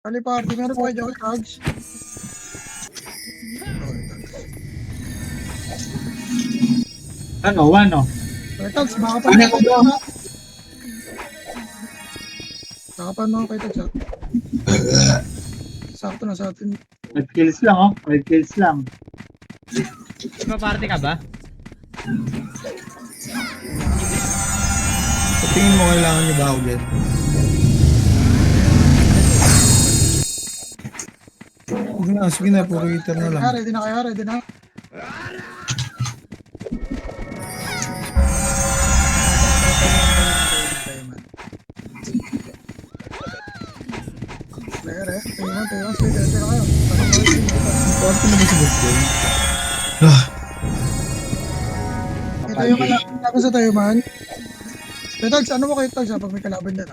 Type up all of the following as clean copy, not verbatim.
Ali party, meron pa kayo Tags? Ano, ano? Tags, baka pa Ano naman ko bro? baka pa naman kayo Tags. Sakto na sa atin. 5 kills lang oh. 5 kills lang. Party ka ba? Sa tingin mo kailangan niyo ba ako dyan? Sige na, puro hitter na lang. Ready na kayo, ready na. Tayo, sige na kayo. Party na ba si Boss Boy? Ito yung kalaban sa tayo man. Tags, ano mo kayo Tags pag may kalaban dyan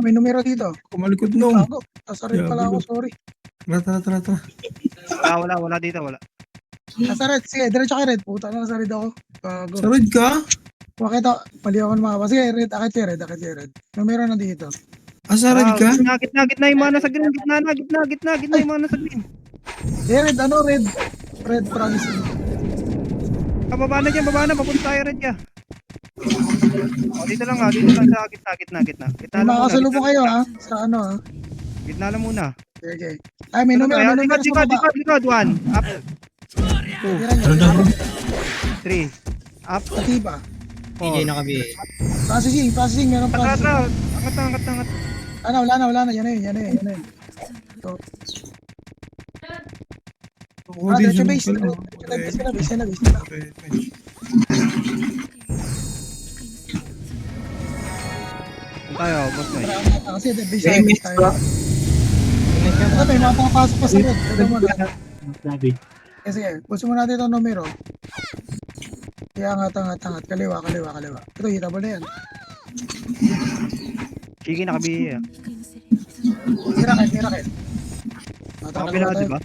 may numero dito. Kumalikod nung. Ako, nasarit pala ako, sorry. Tara. Wala dito, wala. Nasarit, sige, diretso kay Red. Puta na, nasarit ako. Sa red ka? Makita, mali ako makapa. Sige, Red, akit kay Red. Numero na dito. Sa red ka? Gitna yung mana sa green. Gitna yung mana sa green. Red, Red, promise. Baba na, papunta tayo red ka. Dito lang sa gitna. Gitna lang muna. Makakasalubong kayo sa Gitna lang muna. Okay. Ay, may numero sa baba. Likod, 1, up, Tira nyo. 3, up, Katiba. Hindi 4. nakabi. Processing, meron processing. Angat. Wala na, yan na yun. So, diretso base. Base na. Tayo, boss mo. Kasi base tayo. Ito, may mga papasok pa sa red. Ito mo na. Sabi. Sige, gusto mo natin itong numero. Kaya angat. Kaliwa. Ito, hitable na yan. Sige, nakabi. Miracle. Nakapila, diba?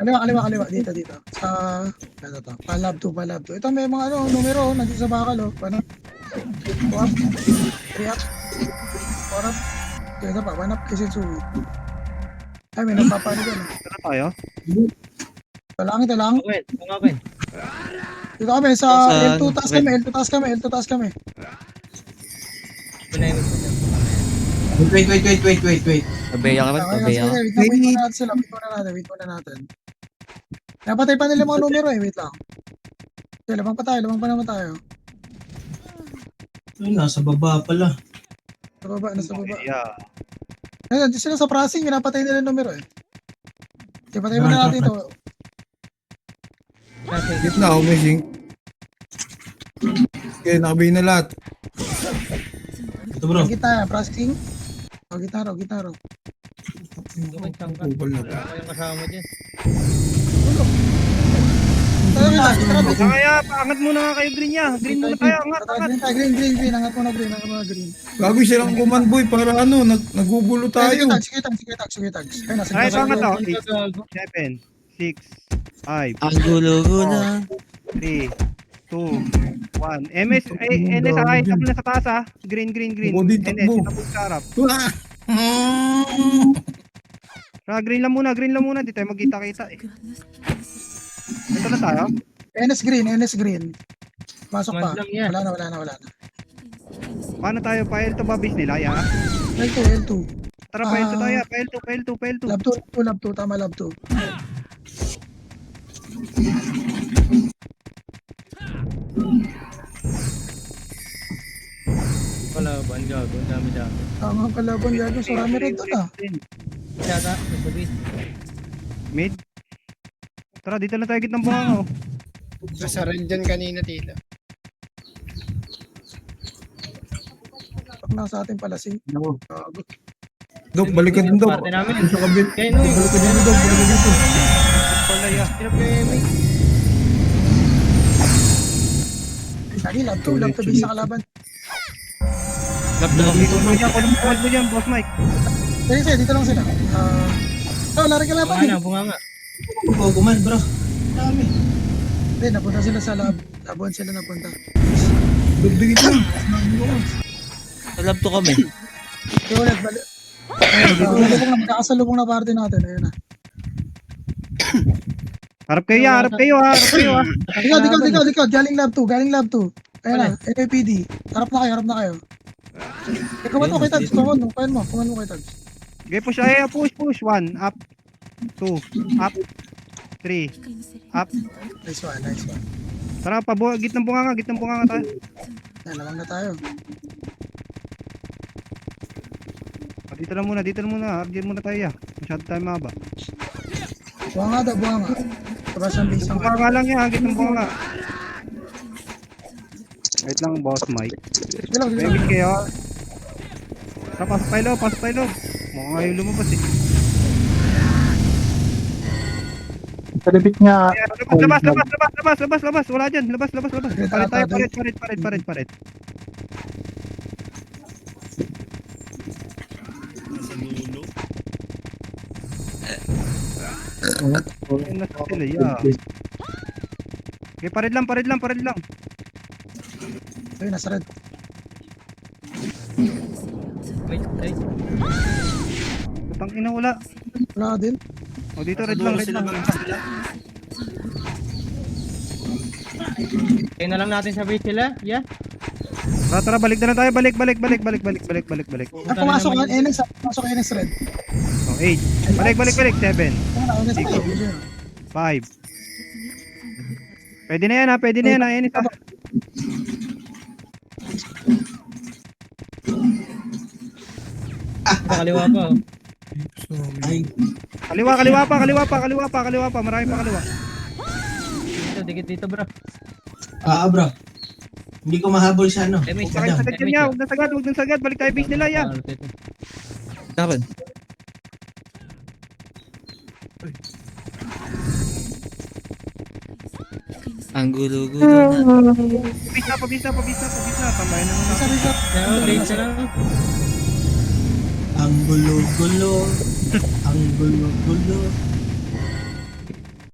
Kaliwa. Dito. Sa, ano to? Palab 2. Ito may mga numero, nandito sa bakal, Paano? 2 up. 3 up. 4 up. Ito pa, 1 up kasi suwi. Ay, may nagpapano dyan. Ano tayo? Ito lang. Okay. Dito kami sa L2 taas kami. Wait. Abeya ka ba? Abeya ka? Wait muna natin. Napatay pa nila mga numero wait lang. Okay, labang pa naman tayo. Ay, nasa baba pala. Nasa baba. Yeah. Ayun, di sila sa pricing, pinapatay nila yung numero Okay, patay mo na natin ito. Gitna, umishing. Okay, nakabihin na lahat. Ito bro. Gitna, pricing. Gitna raw. Kupal na to. Yung kasama mo dyan. Kaya, paangat muna nga kayo green niya. Green muna tayo, angat. Green. Angat mo na green. Gago silang command boy para nagugulo tayo. Sige, tags. Ay, nasa Ay, gitna. angat to. 8, 7, 6, 5, Ang gulo-gulo. 3, 2, 1. NS, tapos na sa taas Green. Ako din, NS, takbo. tapos sa harap. Ah! Green lang muna. Di tayo magkita-kita Ito na tayo. NS green. Pasok pa. Command lang yan. Wala na. Paano tayo? Pa L2 ba base nila? L2. Tara, pa L2 tayo. Pa L2. Lab 2. Tama, lab 2. Kalaban, gago. Ang dami-dami. Tama kalaban gago. So, rami rin doon Yata, nagsabi. Mid. Tara, dito na tayo gitnang bunga Nasa red dyan kanina tila. Pag nasa atin pala gago. Dok, balik ka din, Dok. Parte namin. Sa kabit. Kaya no, Balik ka din, Dok. Balik ka dito. Wala ya. hirap yung MA. Lagi lab 2 base sa kalaban. Laptop. Dito mo dyan, Boss Mike. Sige, dito lang sila. Lari ka laban. Bunga nga. Guman bro. Dami. Napunta sila sa lab. Labuan sila napunta. Dugdugin na. Love to kami. Okay, ulit, balik. Ayun, magkakasalubong na party natin. Ayun na. Harap kayo ya, harap kayo ha, harap kayo ha. Dikot. Galing lab 2. Ayun na, NAPD. Harap na kayo. Kuman mo kay Tags, kuman mo kay Tags. Okay, push ay, push. 1, up. 2, up. 3, up. Nice one. Tara, gitnang bunganga tayo. Lamang na tayo. Dito na muna. Argin muna tayo ya. Masyado tayo maba. Buwanga. Tapos ang base ang Bunganga lang yan, gitnang bunganga. Wait lang, boss Mike. Dilaw. Wait kayo. Tara, pasok tayo loob. Mukhang ngayon lumabas eh. Sa libit niya, Labas. Wala dyan. Labas. Parit tayo, parit. Ayun na sila, yeah. Okay, parit lang. Ayun, nasa red. Ay. Putang ina, wala. Wala din. O, dito, red lang. Kaya na lang natin sa base sila. Yeah. Tara, balik na tayo. Balik. Ang pumasok ang NS, pumasok ang NS red. O, 8. Balik. 7. Ayun na, NS Ikaw. red. 5. Pwede na yan ha. Enis ha. Kaliwa pa. Oh. Ay, Kaliwa pa. Marami pa kaliwa. Dikit dito bro. bro. Hindi ko mahabol sa ano. Damage. Sakay sagad yan niya. Huwag na sagad. Balik tayo base nila ya. Kapan? Ang gulo-gulo na. Pabisa. Tambayan na muna. Bisa. Base na lang. Ang gulo-gulo. Ang gulo-gulo.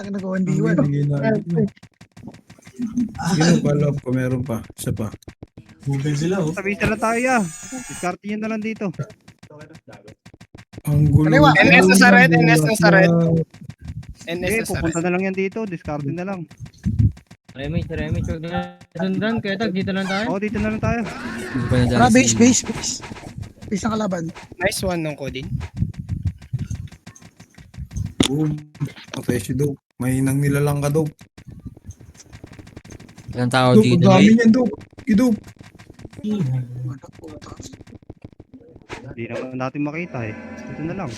Ang nag-1v1. Sino pa love ko? Meron pa. Isa pa. Google sila oh. Pabisa na tayo ya. Diskarte nyo na lang dito. Ang gulo. Kaliwa. NS na sa red. Okay, pupunta na lang yan dito. Diskarte na lang. Remy. Huwag na sundan. Kaya tag, dito lang tayo. Oo, dito na lang tayo. Tara, base. Base ang kalaban. Nice one nung Codin. Boom. Okay, si Dope. Mahinang nilalang ka, Dope. Ilang tao Dope, dito. ang dami niyan, Dope. Dope. Hindi naman natin makita eh. Dito na lang.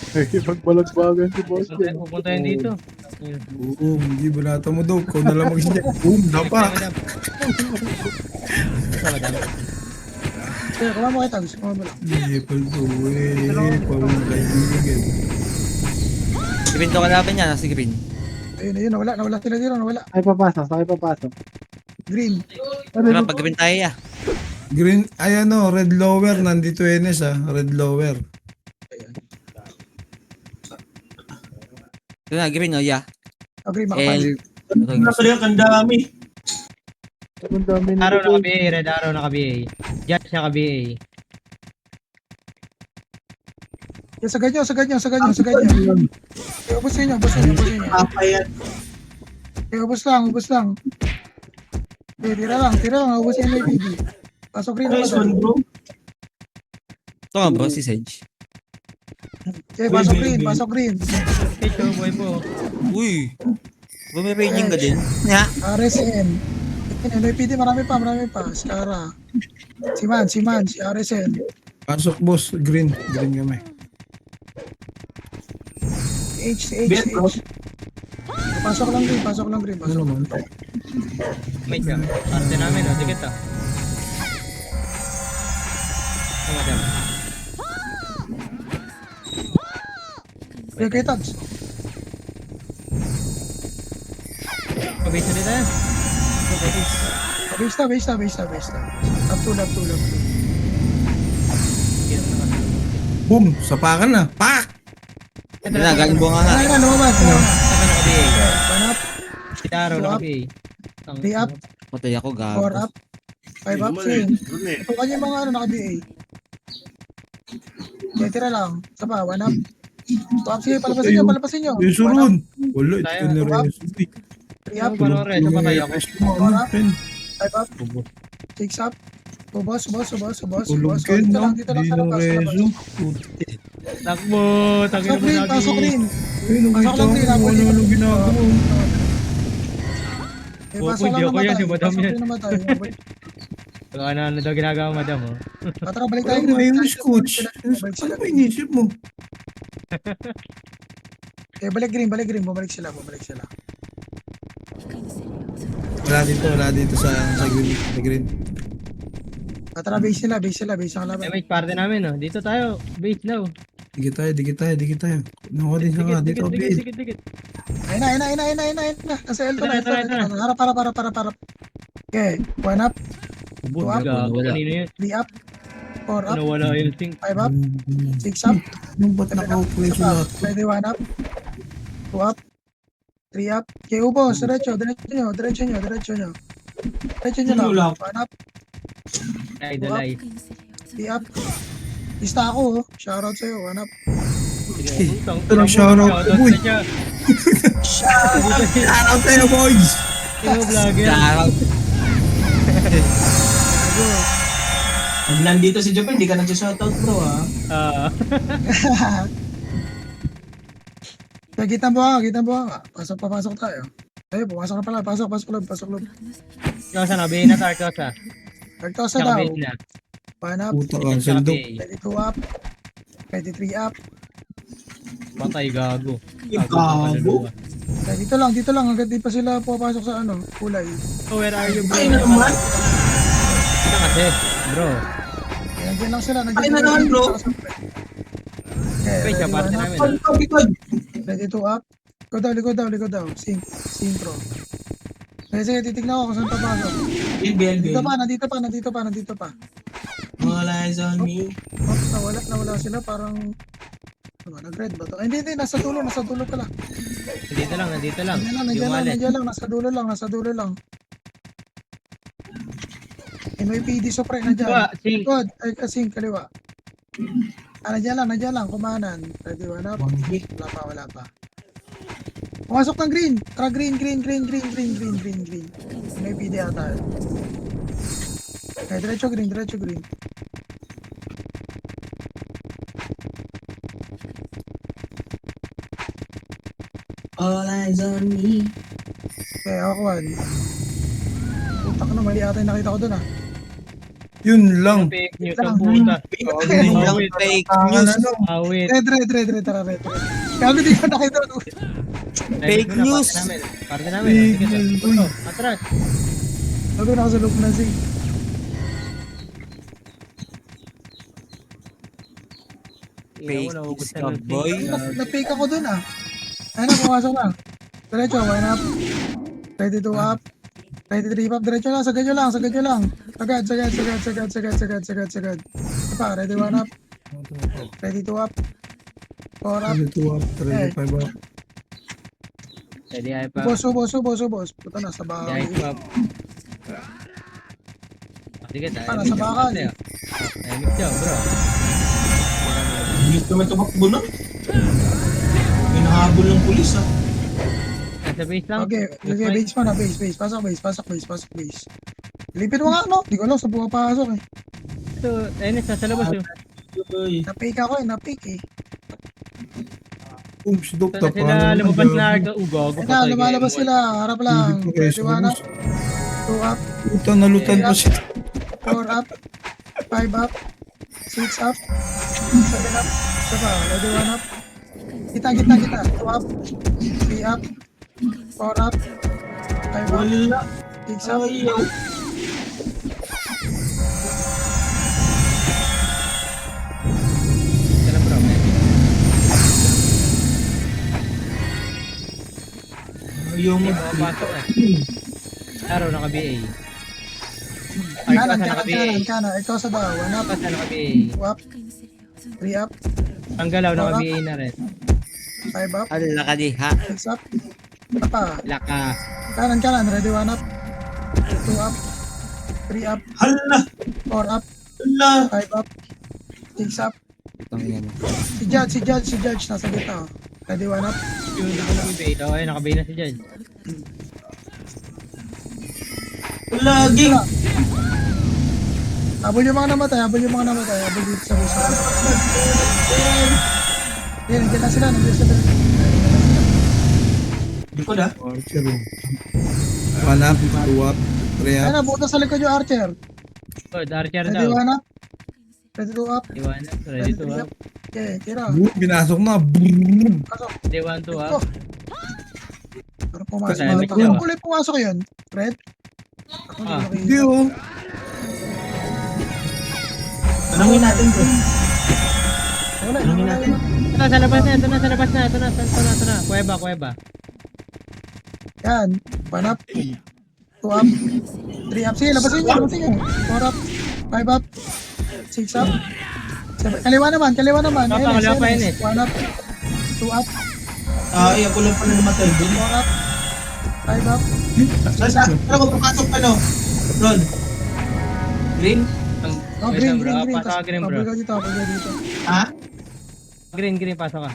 Pagbalagbagan si boss. Pupunta yan dito. Oo, hindi banata mo, Dope. Kau na lang mag-siya. Boom, dapa. Kaya, kuman mo kay Tags. Kuman mo lang. Hindi, paldo eh. Pawang kaibigan. Green to kalaban niya. Nasa green. Ayun, nawala sila dito, nawala. Sakay papasok. Green. Diba pag green tayo ya. Green, ay ano, red lower. Nandito Enes red lower. Ito na, green o ya. Green, makapal. Ang dami. Ang dami na Arrow na ka-BA, red arrow na ka-BA. Judge na ka-BA. Sa ganyan. Okay, ubos nyo. Papayan. Okay, ubos lang. Okay, tira lang. Ubos yung NAPD. Pasok rin Nice naman. one bro. Ito nga bro, si Sage. Okay, pasok rin. Ito, boy po. Uy! Bumipaging ka din. Nya? RSN. NAPD, marami pa. Skara. Si Man, si RSN. Pasok, boss. Green kami. H. Bet bro. Pasok lang green. Ano naman? May siya. Arte namin, o. Dikit ah. Ang madam. Okay, Tags. Pabisa nila yan. Base na. Lab 2. Boom! Sapakan na. Pak! Ito na, galing bunga nga. Ay, lumabas. Ito na ka-BA. One up, Kita araw na ka-BA. 3 up, Matay ako, gago. 4 up. 5 up, swing. Ito kanya mga ano, naka-BA. Okay, tira lang. Isa pa, 1 up. 2 up, sige, palapasin nyo. Reso 1 up, ron. Wala, ito Tayo. na Two up. reso. 3 up, Ano ba nung reso? Patay ako. Four up. Pen. 5 up, 6 up. Subos. Tulog ka Dito na. lang, dito lang Di sa na labas. Sa labas. reso. Takbo! Tangin Pasok mo green, lagi. pasok green. Ayun, Pasok kita lang ko green, kung habol dito. ano ginagawa. Eh, Opo, pasok hindi lang ako yan, namatay. si madam Pasok yan. rin namatay. Ano daw ginagawa, madam, oh. Tara, balik tayo. Ano green. ba yung coach? Balik Ano sila. ba inisip mo? Eh, balik green. Bumalik sila. Wala dito sa green. Tara, base sila. Base ang laban. Damage party namin, oh. Dito tayo. Base daw. Dikit tayo. Nakuha din siya nga. Dito, base. Dikit. Ayun na. Nasa L to na. Tara. Harap. Okay, 1 up, Ubus, Two up. gago. Kanino yun? 3 up, 4 up, Nawala yung sync. 5 up, 6 up. Yung ba't nakaupo yung Isa pa, lahat? pwede 1 up, 2 up, 3 up. Okay, ubos, diretso nyo. Diretso nyo lang. Wala. 1 up, Idol ay. 3 up. Lista ako, oh. Shoutout sa'yo, 1 up. Ito lang shoutout. Uy! Shoutout tayo, boys! Sino vlogger? Pag nandito si Joper, hindi ka nag-shoutout bro ha. Kaya kitang buha. Papasok tayo. Ayun, pumasok na pala. Pasok loob. Kosa na, bihin na tar, Kosa. Nagtosa Tsaka daw. base na. 1 up, Puta ka, sildok. 22 up, 23 up. Patay, gago. Gago. Kaya dito lang. Hanggang di pa sila pupasok sa ano, kulay. Oh, where are you, bro? Ay na naman. Ito kasi, bro. Kaya nandiyan lang sila. Ay na naman, bro. Okay, Wait, ready, kaparte 1 up, namin. Likod. 22 up. Likod daw. Synchro. Sige, titignan ko kung saan papasok. Bill. Nandito pa. All eyes on me. Oh, nawala sila. Parang, nag-red ba to? Ay, hindi, nasa dulo pala. Nandito lang. Nandiyan lang, nasa dulo lang. NYPD Sopre, nandiyan. Diba, sync. Likod, ay kasing kaliwa. Nandiyan lang, kumanan. Ready, 1 up. Wala pa. Pumasok ng green. Tara, green. NYPD ata. Okay, diretso green. All eyes on me. Okay, ako, Juan. Putak na, mali ata yung nakita ko dun, ah. Yun lang. Fake news ang puta. Awit. Fake Awit. Red, tara, red. Kami di ko nakita doon. Fake news. Parte namin. Sige, Uy. atras. Nandun ako sa loob na sing. Fake news ka, boy. Na-fake ako dun, ah. Ayun na, pumasok na. Diretso, 1 up. 22 up. 23 up. Diretso lang, sagad nyo lang. Sagad. Ito pa, ready 1 up. Ready 2 up. 4 up. 32 up, 35 up. Pwede ay pa. Subos. Puta na, sa bakal. Ay pa. Sige, tayo. Para sa bakal. Ay, mix daw, bro. Hindi ka may tumakbo na. Hinahabol ng pulis ha. Nasa base lang. Okay, base pa na, base. Pasok base. Lipin mo nga, no? Di ko alam, sa pumapasok, eh. Ito, ayun, nasa labas, oh. Uy. Na-fake ako, na-fake, eh. Si Dok, Ito na sila lumabas na ugog. Ayun na, lumalabas sila. Harap lang. Hindi ko kayo 1 up. 2 up. Puta, nalutan pa siya. 4 up, 5 up, 6 up, 7 up, isa pa, ready 1 up, kita, 2 up, 3 up, 4 up, 5 up, Wala. 6 up, Ayaw. Ito lang, bro. Ayaw mo. Papasok na. Araw, naka-BA. Ay, kanan, kasa naka-BA. ikaw sa daw, 1 up, Kasa naka-BA. 2 up, 3 up, Ang galaw, naka-BA na rin. 5 up, Ala ka di, ha? 6 up, isa pa, Laka. kanan, ready 1 up, 2 up, 3 up, Hala! 4 up, Hala! 5 up, 6 up. Tangina mo. Si Judge, nasa gitna. Ready, 1 up. Yung nakabay. Oh, ay, nakabay na si Judge. Hala, ging! Habol yung mga namatay, habol dito sa busa. Yan, nandiyan na sila. Likod ah. Archer. 1 up, 2 up, 3 up. Ayan na, butas sa likod yung Archer. Good, Archer Ready, daw. 1 up. Ready, 2 up. Iwanan. Ready Ready, to 3 up. up. Okay, tira. Binasok na. Brrrr. Pasok. Day 1 to Ito. up. Pero pumasok. Kasama Ito. siya. Yung kulay pumasok yun. Red. Ako Ah, Hindi oh. Tanungin natin bro. Wala, Tanungin wala, natin. wala. Ito, sa labas na. Ito na. Kuweba. Yan. 1 up. 2 up. 3 up. Sige, labasin nyo. 4 up. 5 up. 6 up. Kaliwa naman. Kaliwa pa yun eh. 1 up. 2 up. Ay, ako lang pala namatay dun. 4 up. 5 up. Ano, papasok ka no? Ron. Green? Oh, Wait green, lang, bro. green, green. Pasok ka green, bro. Pabulga dito. Ha? Green, pasok ka.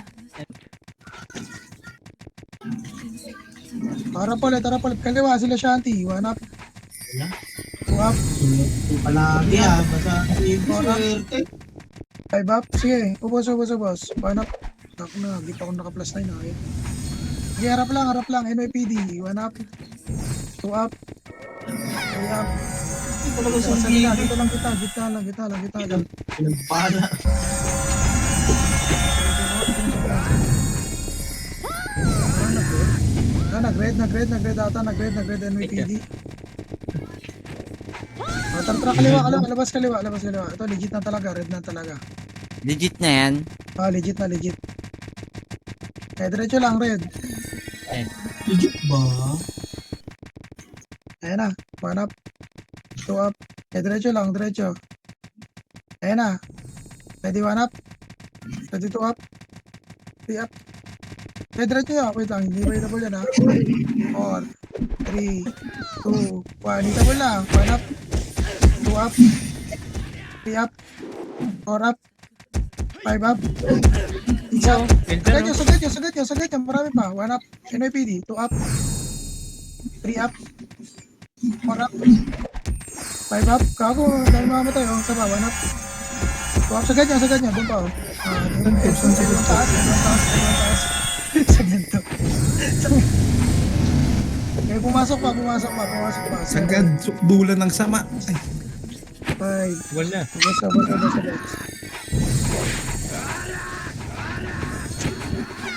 Harap ulit. Kaliwa sila Shanti. 1 up. 2 up. Palagi ah. Basta swerte. 5 up. Sige. Ubos. 1 up. Ako na. Di pa ako naka-plus 9. Okay. Sige, harap lang. NYPD. 1 up. 2 up. 3 up. Hindi talaga sa Sa gitna. Dito lang kita. Gitna lang. Pinagbala. Nag-red ata. Nag-red NYPD. Tara, kaliwa. Labas kaliwa. Ito, legit na talaga. Red na talaga. Legit na yan. Legit na. Diretso lang, red. Legit ba? Ayan na. 1 up. 2 up. Diretso lang. Ayan na. Ready, 1 up. Ready, 2 up. 3 up. Diretso yun. Wait lang. Hindi available yan ha. 4, 3, 2, 1. Hindi table lang. 1 up. 2 up. 3 up. 4 up. 5 up. 6 up. Sagad nyo. Marami pa. 1 up. NYPD. 2 up. 3 up. 4 up. 5 up. Kago. Dahil mamamatay. Saba. 1 up. 2 up. Sagad nyo. Doon pa. Doon taas. Sagad to. Okay, pumasok pa. Sagad, sukdulan ng sama. Ay, 5. Wala. Basta.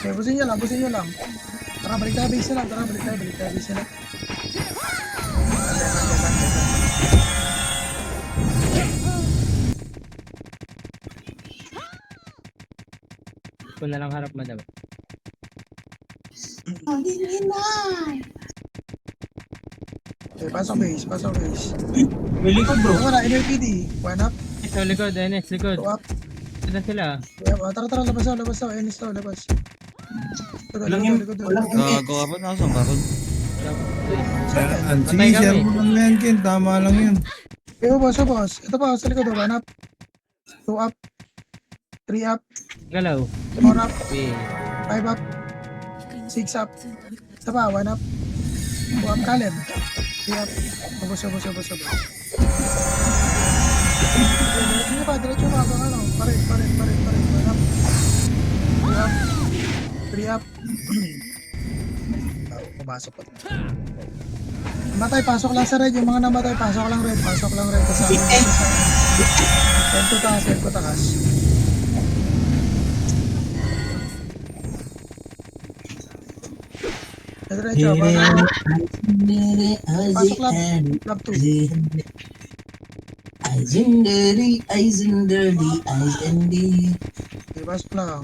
Okay, busin nyo lang. Tara, balik tayo base na lang. Kung na lang harap madami. Okay, pasok base. May likod bro. Wala, NLPD. 1 up, Sa likod, NS, likod. 2 up. Ito na sila. Tara, labas daw. Ennis daw, labas. Walang Gago ka pa. Nasaan ka ron? sige, Patay kami. share mo lang yan, Ken. Tama lang yun. Okay, boss. Ito pa, sa likod, 1 up, 2 up, 3 up, Galaw. 4 up, Wait. 5 up, 6 up. Ito pa, 1 up, 2 up, Caleb. 3 up. Ubos. Diretso pa, hanggang ano. Parit. 1 up, 2 up, 3 up. Pumasok pa. Namatay, pasok lang sa red. Yung mga namatay, pasok lang red. Kasama Tempo takas. Diretso, pasok lang. Lab 2. Eyes in dirty, Okay, pasok lang.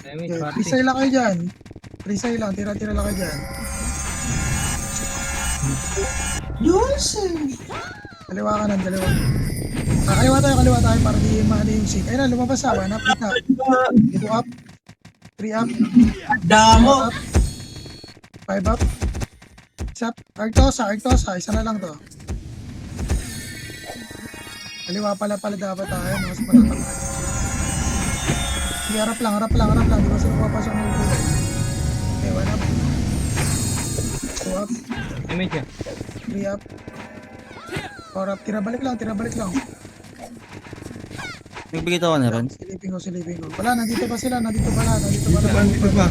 Ay, Okay, party. Risay lang kayo dyan. Tira lang kayo dyan. Kaliwa kanan. Kaliwa tayo para di maano yung seat. Ayun na, lumabas na. 1 up, 2 up, 3 up, 4 Damo! up, 5 up, Arctosa, isa na lang to. Kaliwa pala dapat tayo, mas matatang. Sige, harap lang. Di ba sila papasok ng ulo? Okay, 1 up. 2 up, Damage siya. 3 up. 4 up, tira balik lang. Nagbigay ako na ron. Silipin ko. Wala, nandito pa sila. Dito pa.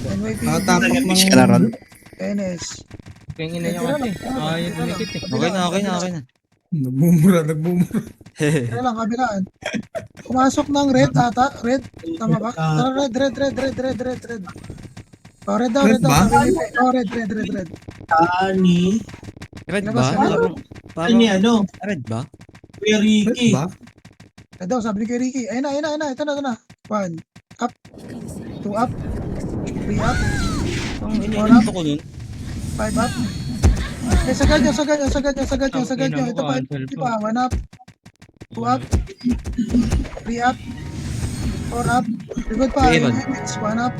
NYP, Tatakot Miss ka na ron. NS. Kaya ina niya kasi. Yung tunikit eh. Okay na. Nagmumura. Tira lang, kabilaan. Pumasok ng red ata. Red, tama ba? Tara, red. Oh, red daw. Red ba? Oh, red. Ani. Red Labas ba? na. Ani ano? Red ba? Kuya Ricky. Ba? Red daw, sabi ni Kuya Ricky. Ayun na. Ito na. 1 up. 2 up. 3 up. Ang iniinto ko nun. 5 up. Okay, sagad nyo. Ito pa, 1 up. 2 up. 3 up. 4 up. Likod pa. Sige, 1 up.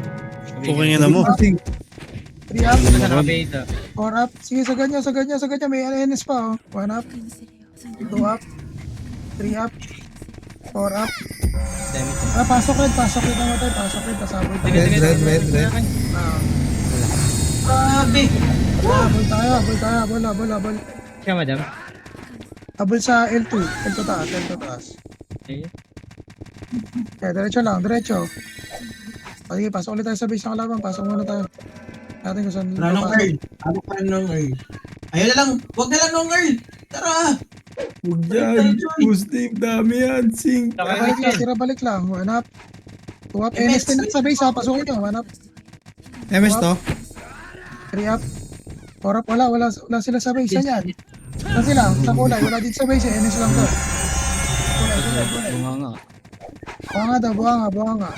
Okay na mo. 3 up. Sa nakabeta. 4 up. Sige, sagad nyo. May NS pa, oh. 1 up. 2 up. 3 up. 4 up. Damage. Pasok red namatay. Pasabol tayo. Red. Grabe. Habol tayo. Siya, madam. Habol sa L2 taas. Okay. Okay, diretso. Sige, pasok ulit tayo sa base ng kalaban. Pasok muna tayo. Natin kung saan Tara nung Earl. Ano pa nung Earl? Ayun na lang. Huwag na lang nung Earl. Tara. Huwag yan. Boosting. Dami yan. Sing. Tira balik lang. 1 up. 2 up. NS din sa base ha. Pasukin nyo. 1 up. MS to? 3 up. 4 up. Wala sila sa base. Saan yan? Saan sila? Sa kulay. Wala dito sa base. NS lang to. Kulay. Bunga nga. Buhanga.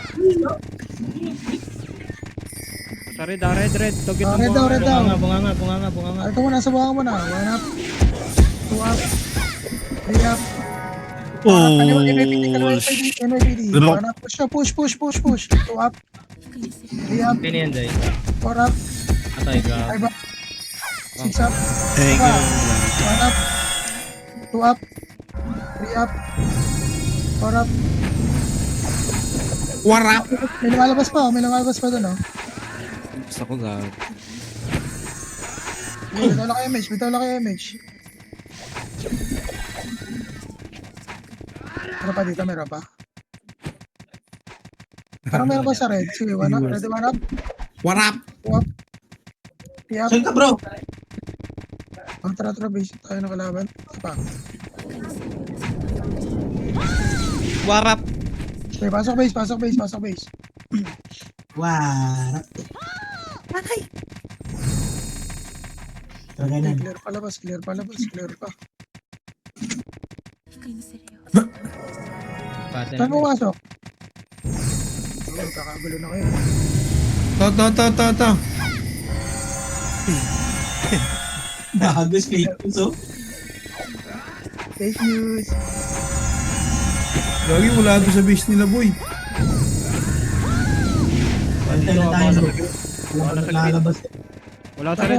Sa red. Tugit Ah, ng red daw. Bunga nga. Ito muna sa buhanga muna. 1 up. 2 up. 3 up. Kaliwa, NYPD. 1 up. Push. 2 up. 3 up. Pini yan, Day. 4 up. Atay ka. 5 up. 6 up. 1 up. 2 up. 3 up. 4 up. Warap. May lumalabas pa doon, oh. Gusto ko gawin. Bitaw lang kayo image. Meron pa dito, Parang meron pa sa red. Sige, 1 up. Ready, 1 up. Warap. 2 up. 3 up. Saan ka bro? Tara, base tayo ng kalaban. Isa pa. Warap. Okay, pasok base. Warap. Tara na. Clear pa. Pati Saan na. pumasok? Kakagulo na kayo. To. Dagos fake news oh. Fake news. Lagi wala doon sa base nila, boy. Pantay na tayo. Wala pa lalabas. Wala sa red.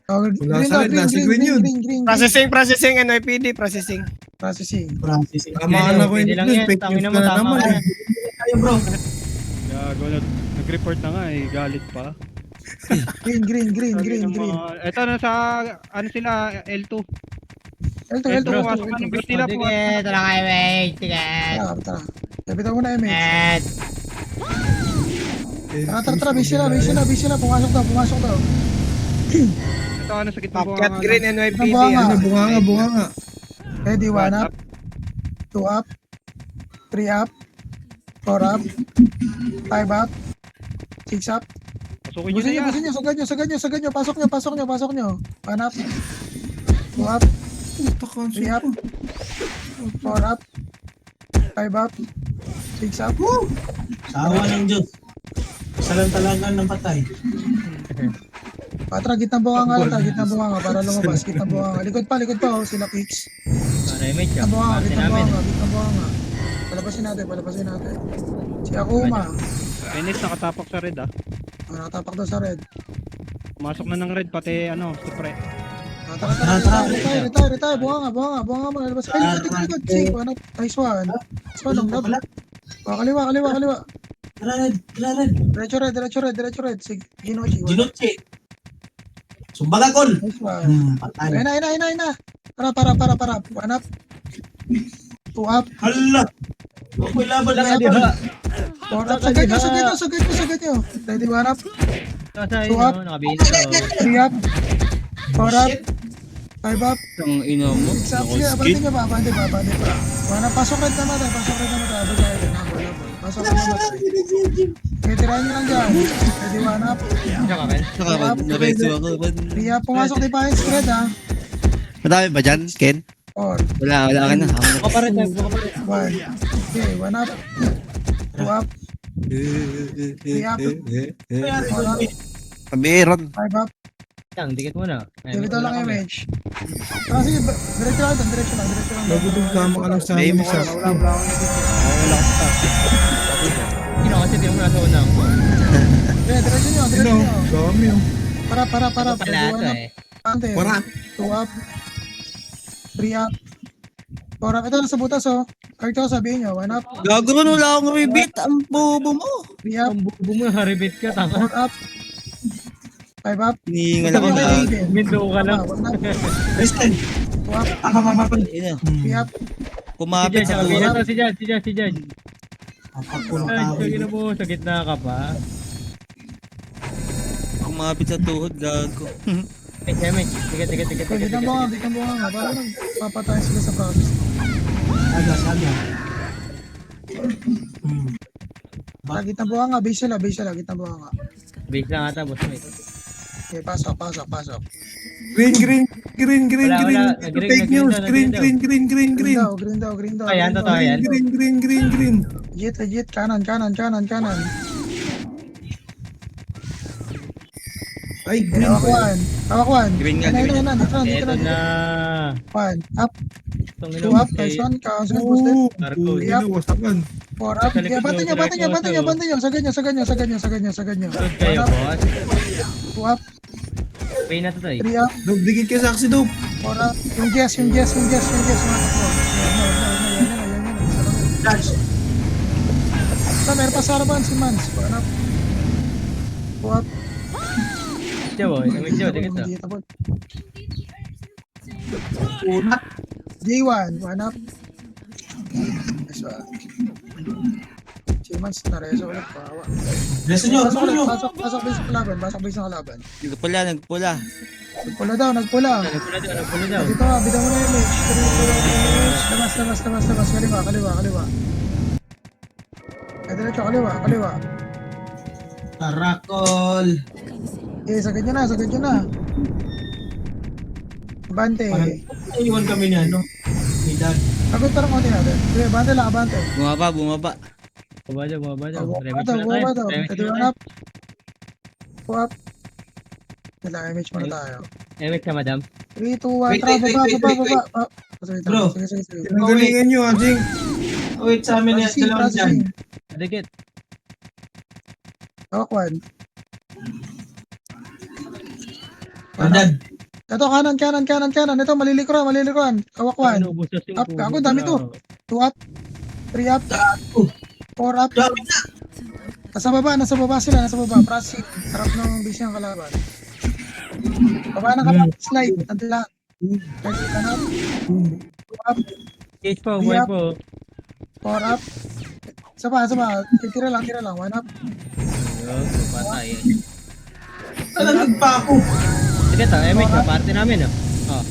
Wala sa red, nasa green yun. Green. Processing, NYPD, processing. Processing. Processing. Tama na ko Pwede yun. lang yan. Fake Tangin news naman, ka na tama naman ka eh. na. Tayo bro. Gago na. Nag-report na nga eh. Galit pa. Green. Ito na sa, ano sila, L2. L2. Pumasok ka ng base nila. Sige, tara kayo, wait. Sige. Tara. Kapitan mo na image. Wait. Tara, base sila. Pumasok daw. Ito ano sa gitna Cat Green, NYPD. Bunga. Ano, bunga nga. Ready, 1 up. 2 up. 3 up. 4 up. 5 up. 6 up. Pasukin nyo na yan. Busin nyo. Sagad nyo. Pasok nyo. 1 up. 2 up. 3 up. 4 up. 5 up. 6 up. Sawa ng Diyos. Salantalangan ng patay. Patra, gitna bunga para lumabas. Gitna bunga. Likod pa, oh. Sila kicks. Para image Gitna ka. bunga. Pati namin. Palabasin natin. Si Akuma. Enes nakatapak sa red ah. Natapak daw sa red. Masok na ng red, pati ano, supre. Retire. Buha nga mo. Lalabas. Ay, likod. Sige, one up. Nice one. Nice one, long love. Kaliwa. Diretso red. Sige, Ginochi. Ginuchi. Sumbaga, Kol. Nice one. Patay. Ayun na. Para. One up. Two up. Hala. Ako'y laban na Three sa up. Four up. Sagad nyo. Ready, one up. Kasi, Two up. nakabihis ko. Three up. Four up. Five up. Ang ina mo. Six up. Sige, Naka-skip. abante pa. One up. Pasok red naman. Pasok red naman. Tirahan nyo lang dyan. Ready, one up. Tsaka, men. Saka, nareso ako. Three up. Pumasok di pa yung spread ha. Madami ba dyan, Ken? Four. Wala ka na. Buka pa rin, One. Okay, one up. Two up. Three up. Four up. Meron. Five up. Lang, dikit muna. Dito lang yung image. Sige, diretso lang. Nagutog tama ka lang sa amin isa. Sino kasi di mo nasa unang. Diretso nyo. Dami oh. Para. Pala Ready, one ito up. eh. Ante. Para. Two up. Three up. Four up. Ito nasa butas oh. Kahit ako sabihin nyo. One up. Gago rin, wala akong rebate. Ang bobo mo. Three up. Ang bubo mo, haribit ka, tama. Four up. Five up. Hiningal ako na. Mindo ka lang. One up. Listen. Two up. Ina. Three up. Kumapit sa tuwa. Si Judge. Ay, sagin na mo, sa gitna ka pa. Kumapit sa tuhod, gago. Tigat. Bitan mo nga. Para magpapatay sila sa process. Saga. Gitna buha nga. Base sila. Gitna buha nga. Base lang ata, boss mate. Okay, pasok. Green. Wala. Fake news. Green. Green daw. Ayan, totoo yan. Green. Legit. Kanan. Ay, green. Hawak one. Green nga, Ayun, green. dito Eto na. na. One. Up. Itong Two up. Nice one. Kaos yun. Boosted. Oo, wasakan. Four up. Yeah, bante nyo. Sagad nyo. Good kayo, boss. Two up. Pay na to to eh. Three up. Dog, dikit ka saksi, Dog. Four up. Yung Jess. Mga takbo. Judge. Ito, meron pa sa harapan si Mans. One up. Two up. Medyo, dikit to. Dito po. Unat. J1. One up. Nice one. Si Mans nareso ulit. Kawawa. Listen nyo. Pasok base ng kalaban. Nagpula. Nagpula daw. Nagpula daw. Dito nga, bitaw mo na yung image. Labas. Kaliwa. Diretso, kaliwa. Karakol. Eh, sagad nyo na. Bante. Iwan kami niya, no? May dad. Agad parang konti natin. Sige, bante lang, bante. Bumaba. Bumaba dyan. Bumaba daw. Ito yung up. Up. Image muna tayo. Remix ka, madam. 3, 2, 1, Wait, tara, wait, baba. Bro. Sige. Pinagalingan nyo, Ajing. Wait, sa amin yan. Dalawang dyan. Dikit. Hawak one. Dad. Ito, kanan. Ito, malilikuran. Hawak one. Ubus sa Up, ako, dami to. 2 up. 3 up. 4 up. Dami na. Nasa baba sila. Prasi. Harap ng base ng kalaban. Baba na ka slide. Nadala. Kaya up. 2 up. Cage po, Three buhay up. po. 4 up. Isa pa. Tira lang. 1 up. Ayun, patay eh. Talagang pa ako. Dikit to, MH ka, parte namin oh.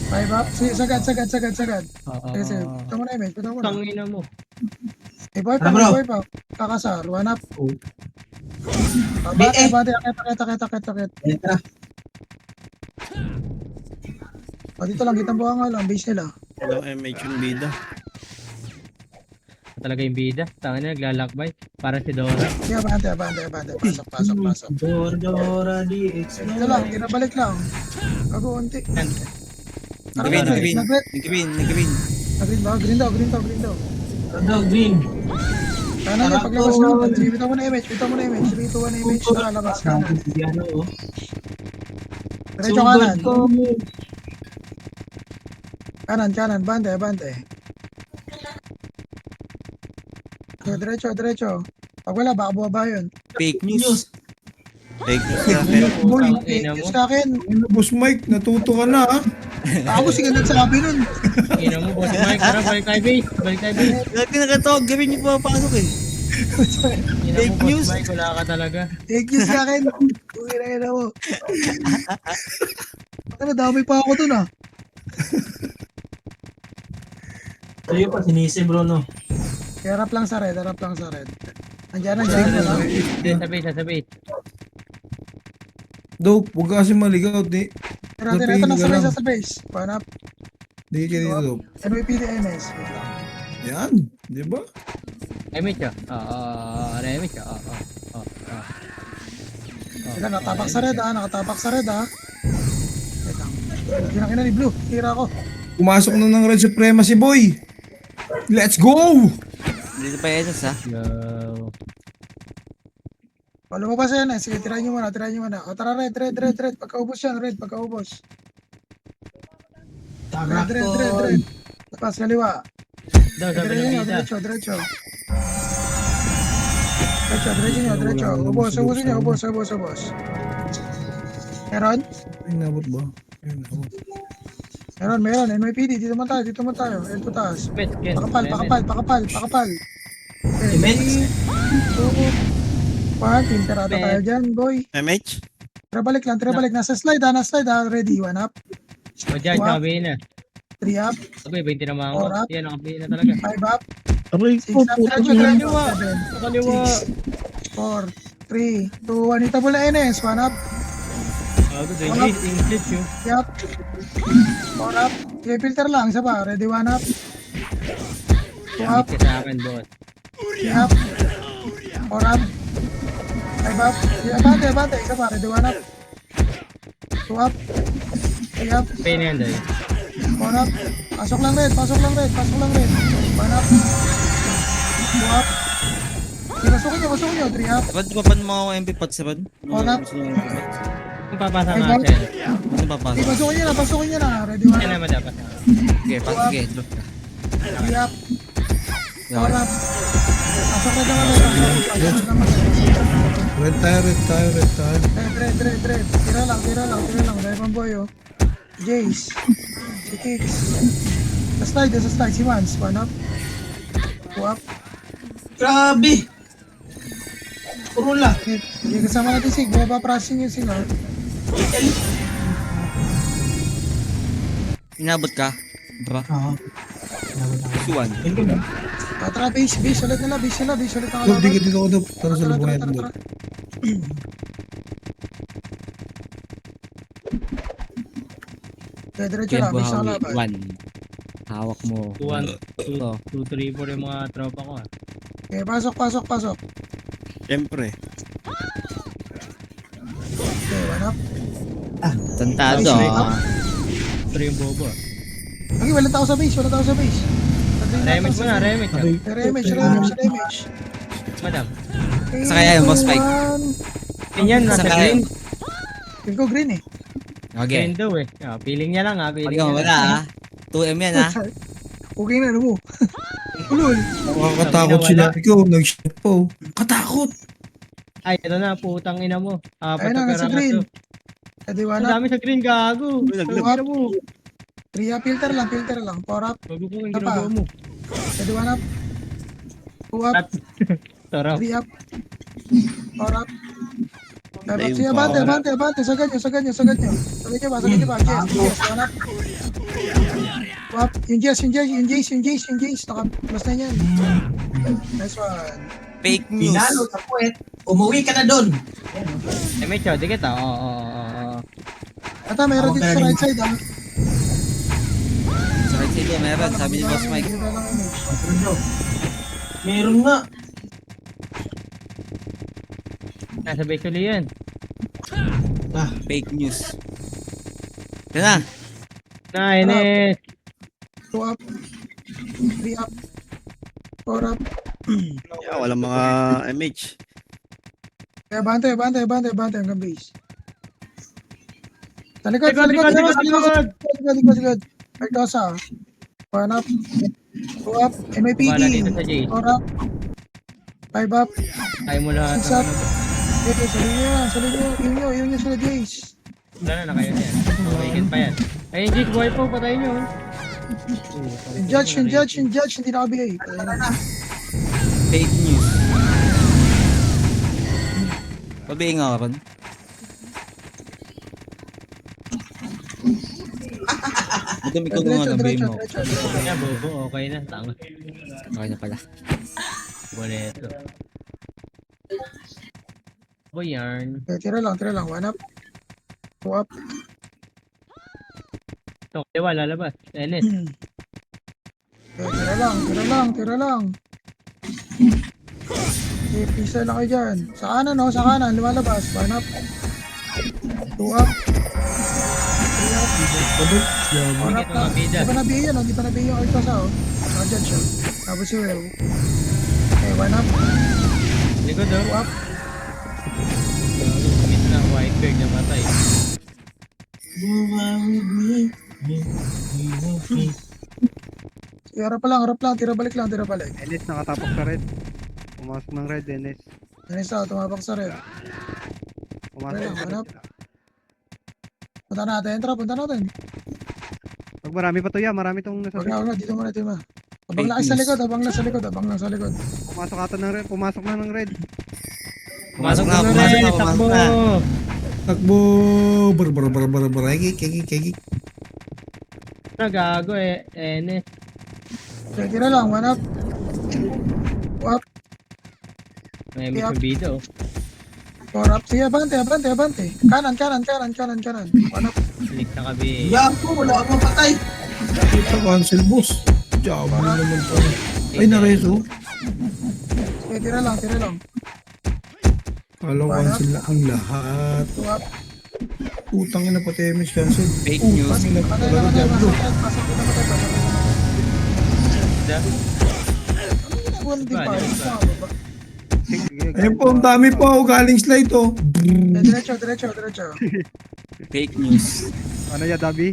5 up. Sige, sagad. Oo. Sige. Ito mo na image. Tangina mo. Eh, boy pa. Kakasar. 1 up. BA. Bate. Akit. Etra. Dito lang. Kitang buha nga lang. Base nila. Hello, MH yung bida. Talaga yung bida. Tanga na, naglalakbay. Para si Dora. Sige, abante. Pasok. Dora DX. Ito lang. Ginabalik lang. Ako, unti. Green. Green daw. Green daw. Dog green. Kanan niya, paglabas naman. Sige, bitaw mo na image. 3, 2, 1 na image. Nakalabas ka na. Ano, oh. Diretso kanan. Kanan, bante. Diretso. Pag wala, baka bumaba yun. Fake news. Fake news ka, Ken. Boy, ina mo. sa akin. Ano, Boss Mike, natuto ka na ha? Ako sige nagsabi nun. Ina mo, boss Mike. Tara, balik tayo base. Dati nakatawag, gawin niyo papasok eh. Ina Fake mo, boss news. Mike. Wala ka talaga. Thank you sa akin. Ina mo. Ano, dami pa ako dun ah. Sa'yo pa, sinisi bro, no? Harap lang sa red. Andiyan. Sa base. Dope, huwag ka kasi maligaw. Tira, ito lang sa base. Panap. Di ka dito, Dope. NYPD MS. Yan, di ba? Remit siya. Remit siya. Tira, nakatapak sa red ah. Wait lang. Pinakina ni Blue. Tira ako. Pumasok na ng Red Supremacy, boy! Let's go! Dito pa Enos ha. Yo. Wala mo pa siya na. Sige, tirahin nyo muna. O tara, red. Pagkaubos yan, red. Tagak Red. ko. Tapos kaliwa. Daw, sabi ng bida. Diretso. Ubos. Meron? Ay, nabot ba? Meron. NYPD. Dito man tayo. Ito taas. Best, Ken. Pakapal. Immense. Tinterata tayo dyan, boy. MH? Tira balik. Nasa slide ha. Ready, 1 up. O dyan, sabi na. 3 up. Sabi, 20 na mga ako. Orat. Yan, nakabi na talaga. 5 up. Aray 6 ko, up. puta Diretso. Sa kaliwa. 4, 3, 2, 1. Ita bola NS. 1 up. Bago, English yun. 3 up. 4 up. Sige, filter lang. Isa pa. Ready, 1 up. 2 up. Ka sa akin, boss. 3 up. 4 up. 5 up. Bante. Isa pa. Ready, 1 up. 2 up. 3 up. Pay na yan, dahil. 4 up. Pasok lang red. 1 up. 2 up. Masukin nyo. 3 up. Ba't pa paano mga MP pot sa ban? Wala. Kung papasa nga siya. Ano papasok? Pasukin nyo na. Ready, 1 Yan up. naman dapat. Okay, pasok okay. Drop ka. 3 up. 4 Okay. up. Pasok red naman. Red tayo. Red. Tira lang. Dahil pang boy, oh. Jace. Si Kicks. Sa slide. Si Mans. 1 up. 2 up. Grabe! Kurula. Sige, kasama natin Sig. Bumaba pressing yung Sig, oh. Inabot ka? Bra. Oo. Suwan. Tara, base ulit nila. Base ulit ang Dope, di ka kalaban. dito ko, Dope. Tara sa lubong natin, Dope. Diretso lang. Base ang kalaban. One. Hawak mo. 1, 2, 3, 4 yung mga tropa ko. Okay, pasok. Siyempre. Okay, 1 up. Tantado Base, ah. 3 yung bobo. Okay, walang tao sa base. Remit mo na, remit ka. Remage. Madam. Okay, Sa kaya yung boss Mike. 2, 1. Yan, nasa Saka- green. Feel ko green eh. Okay. Green daw eh. Feeling niya lang Pag feeling niya wala lang. ah. 2M yan ah. Okay na, ano mo? Ulul. Nakakatakot sila. Ikaw, nag-ship po. Katakot! Ay, ito na, putang ina mo. Ayun na, nasa green. Ready, 1 Ang up. dami sa green, gago. Two up. 3 up, filter lang. 4 up. Bago ko yung Apa? ginagawa mo. Ready, 1 up. 2 up. Sarap. 3 up. 4 up. 5 up. Ayun Sige, pa. bante. Sagad nyo ba? Yes, 1 up. 2 up. Yung Jace. Naka-plus na yan. Nice one. Fake news. Pinalo sa puwet. Umuwi ka na doon. May chow, di kita. Oo. Ata, meron dito sa right side, ah. Sa right side yan, meron. Sabi ni Boss Mike. Dito lang image. Meron nga. Nasa base uli yan. Fake news. Yan na. Ines. 2 up. 3 up. 4 up. Yeah, walang mga MH. Kaya bante hanggang base. Sa likod, sa likod, sa likod, sa likod. Cardosa. 1 up. 2 up. MIPD. Wala dito sa J. 4 up. 5 up. Tayo mo lahat. 6 up. Okay, sa linya, sa linya. Yun nyo sila, Jace. Wala na kayo yan. Awaken pa yan. Ayun, Jake, buhay po. Patayin nyo. Yung judge, hindi nakabigay. Patay na. Fake news. Pabiing nga ka ron. Madami ko nga nabihin mo. Kaya bobo, okay na. Tanga. Okay na pala. Boleto. Boy, yarn. Okay, tira lang. 1 up. 2 up. Ito, diwa, lalabas. Enes. Okay, tira lang. Okay, pisa lang kayo dyan. Sa kanan, lumalabas. 1 up. 2 up. 3 up. 1 up na. Mabida. Di pa nabihin yung Artosa, oh. Nakadyan siya. Tapos si Will. Okay, 1 up. Likod, oh. 2 up. Miss na, white bird na matay. Okay, harap lang. Tira balik. Dennis, nakatapok sa red. Pumasok ng red, Dennis. Yan isa, tumapak sa red. Pumasok ng Hanap. red. Punta natin. Pag marami pa to ya, marami tong nasa Huwag red. na, dito muna. Abang lang sa likod. Pumasok ata ng red, pumasok na ng red. Pumasok na. Takbo! Takbo. Bar. Kiki. Nagago eh. Enes. Okay, tira lang. 1 up. 2 up. May miss mabida, oh. 4 up. Sige, abante. Kanan. 1 up. Click na kabi. Yapo, wala akong patay. Ito, cancel, boss. Diabo naman to. Ay, nareso. Sige, tira lang. Alam, cancel na ang lahat. 2 up. Utang ina pati MS cancel. Fake news. Patay na. Diablo. Pasok na matay. Da. Wala din pa. Sige, Ayun po, ang dami pa. Galing slide, oh. Diretso. Fake news. ano ya, Dabi?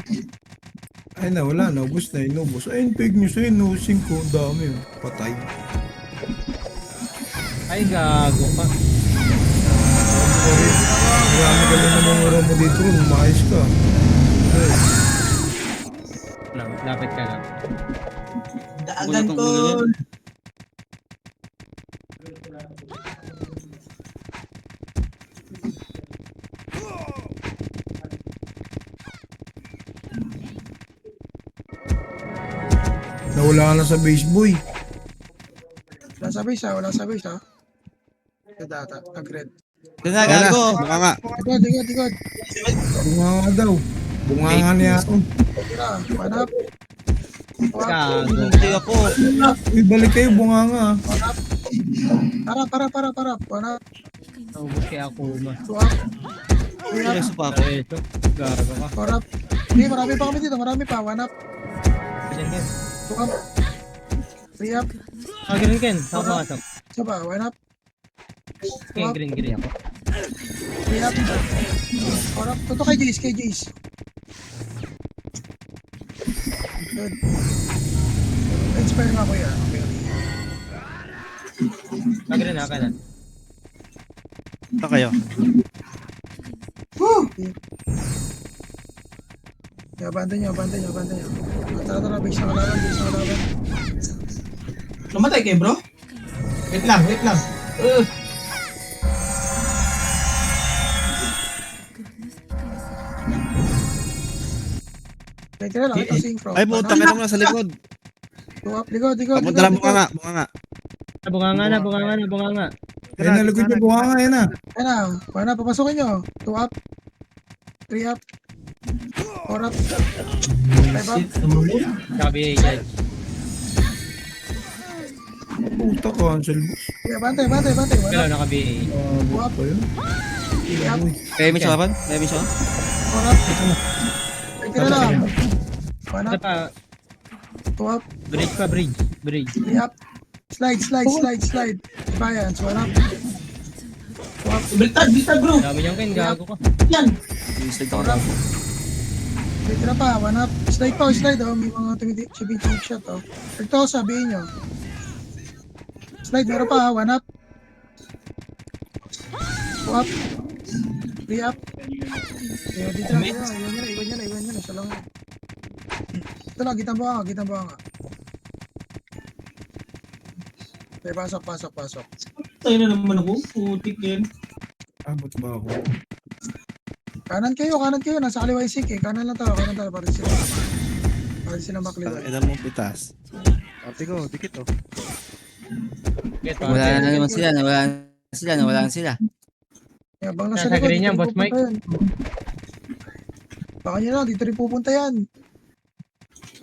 Ay na, wala na. Ubus na, inubos. Ayun, fake news. Ayun, no. 5. Ang dami, oh. Patay. Ay, gago ka. Marami ka lang naman oras mo dito. Umayos ka. Lapit ka lang. Daagan ko. Nawala ka na sa base, boy. Wala sa base, ha? Data. Agreed. Doon na, gago. Baka nga. Digod. Bunga nga daw. Bunga nga niya ako. Tira. 1 up. 2 up. Gago. Hindi ako. Uy, balik kayo. Bunga nga. 1 up. Para. 1 up. Naubos kay Akuma. 2 up. 3 up. Seryoso pa ako. Ito. Gago ka. 4 up. Hindi, marami pa kami dito. 1 up. 2 up. 3 up. Ah, Ken. Saan pumasok? Isa pa. 1 up. Ken, green ako. 3 up. 4 up. Toto kay Jace. Good. Inspire nga ko yan. Okay. Ah, green na, kanan. Ito kayo. Abante nyo. Tara, base na kalaban. Namatay kayo, bro? Wait lang. Tira lang, ito synchro. Ay, puta ka naman sa likod. 2 up, likod. Papunta lang, bunga nga. Bunga nga. Ayun na, likod yung bunga nga. Ayun na. Ayan na, 1 up, papasukin nyo. 2 up. 3 up. 4 up. 5 up. Sabi, judge. Puta, cancel, boss. Okay, bante. 1 Pero up. nakabi. 2 up. Pa yun. 3 up. Kaya may siya. 4 up. Tira lang. 1 Ito up. pa, 2 up. bridge. 3 up. Slide. Defiance. 1 up. 2 up. Baliktad, bro. Dami niyang Ken, gago ka. Yan. Yung slide 4 ako. up. Okay, tira pa, one up. Slide pa, slide oh. May mga tumitip shot oh. Ito, sabihin nyo. Slide, meron pa, one up. Two up. Three up. Okay, dito na, iwan nyo na, isa lang. Ito lang, gitang buka nga. Okay, pasok. Tayo na naman ako. Putik yan. Abot ba ako? Kanan kayo, nasa kaliwa yung sik eh. Kanan lang tayo, para sila makliwa. Ina mo pitas. Ate ko, dikit oh. Wala na naman sila, nawala sila. Yabang na Nasa sa likod, green dito yan, rin Boss pupunta Mike. yan. Baka nyo lang, dito rin pupunta yan.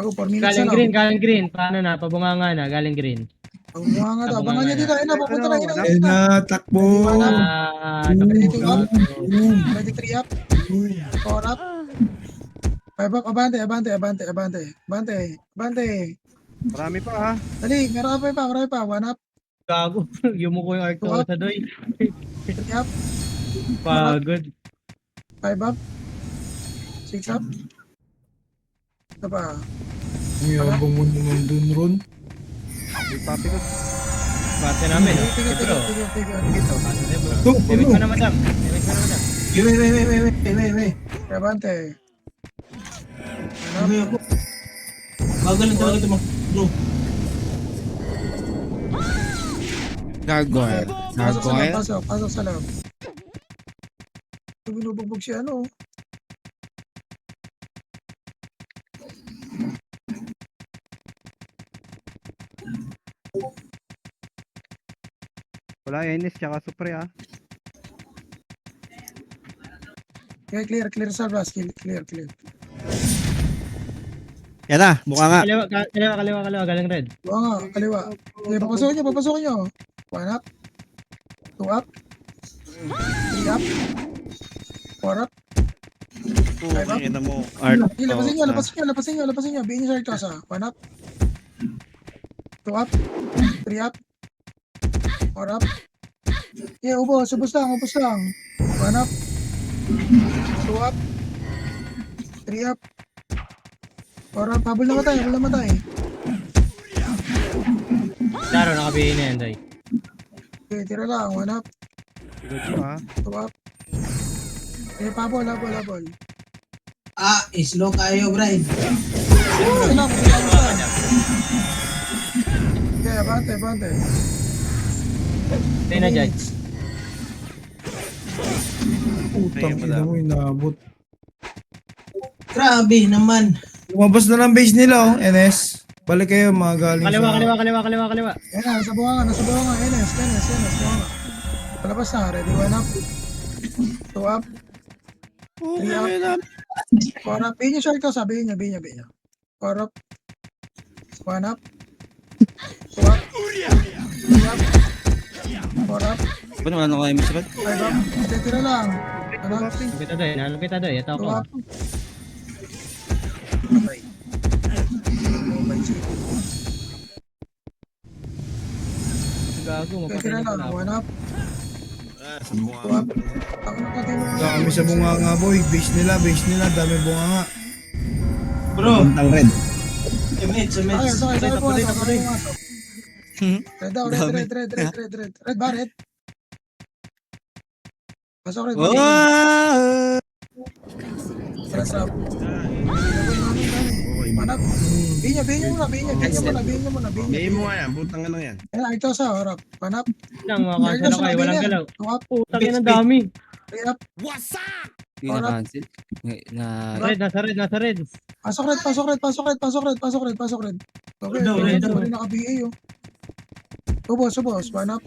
Ako, 4 minutes na lang. Galing green. Paano na? Pabunganga na, galing green. Ang mga nga daw. Abangan nyo dito. Ayun na, pupunta na. Ay na, takbo! Ready to go? Boom! Ready 3 up? 4 up? 5 up? Abante. Marami pa ha. Dali, marami pa. 1 up? Gago. Yumuko yung arc ko sa doy. 3 up? Pagod. 5 up? 6 up? Ito pa. Ang yabang mo naman dun, Ron. May papi ko. Bate namin. Tigil. Ito, Damage ano? pa na madam. Wait. Abante. Ano ako? Bagal lang talaga ito mga bro. Gargoyle. Pasok sa loob. Binubugbog si ano. Wala Enes tsaka Supre ah. Okay, clear Salvas. Clear. Yan na, buka nga. Kaliwa. Galing red. Buka nga, kaliwa. Okay, papasukin nyo. 1 up. 2 up. 3 up. 4 up. Ang ina mo. Art. Okay, lapasin nyo. Bihin nyo sa ito sa 1 up. 2 up. 3 up. 4 up. Yeah, ubos lang. 1 up. 2 up. 3 up. 4 up. Habol na matay. Claro, nakabihin na yan, doy. Okay, tira lang. 1 up. Diretso ha. 2 up. Okay, habol. Slow kayo, Brian. Okay, abante. Tayo na, Judge. Putang ina mo, inabot. Grabe naman. Lumabas na ng base nila, oh, NS. Balik kayo, mga galing Kaliwa. Yan na, nasa buka nga. Enes, buka nga. Palabas na, ready, 1 up. 2 up. 3 up. 4 up. Bihin nyo siya ito, sabihin nyo. 4 up. 1 up. 2 up. 3 up. 4 up. Ba't wala na kayo misakot? 5 up. Tira lang. 1 up. Nalo kita, doy. Ito 2 ako. up. Patay. Gago, Okay, mapatay tira na lang. pala. 1 up. 2 up. Ako natin mo. Dami sa bunganga, boy. Base nila. Dami bunganga. Bro, Puntang red. Sakay po. Red daw, red. Red ba, red? Pasok red. Wow! Trap. Manap. Bihin nyo muna. May mo nga yan, putang ano yan. Ayan, ito sa harap. Manap. Lang, makakasya na kayo. Walang galaw. Tuwap. Putang ina, dami. Red up. Yung na-cancel. Nasa red. Pasok red. Okay, Red, red red. pa rin naka-BA oh. Subos. Manap.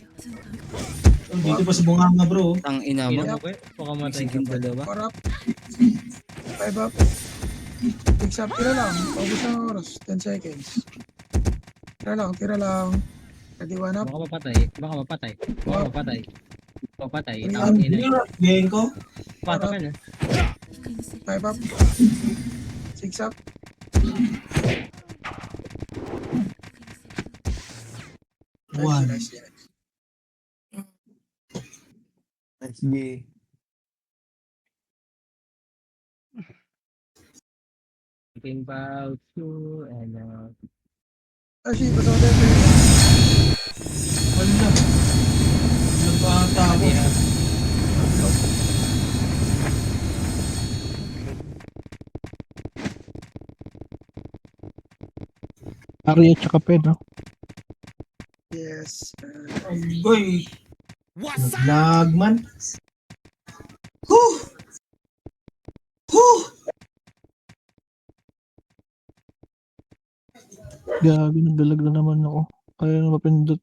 dito pa sa bunganga, bro. Ang ina mo. Ina mo ko eh. Pakamatay Isip ka yung pa. dalawa. 4 up. 5 up. 6 up. Tira lang. Paubos na ang oras. 10 seconds. Tira lang. Ready, 1 up. Baka mapatay. Three Tawag up. ina. Gain ko. Patok ka na. 5 up. 6 up. One. Nice. Sige. Talking about you and Ashi, basta ko tayo. Wala. Nagpata ako. Ari at saka pen, no? Yes. Agoy. Naglag man. Huh! Huh! Gabi, nagdalag na naman ako. Kaya na mapindot.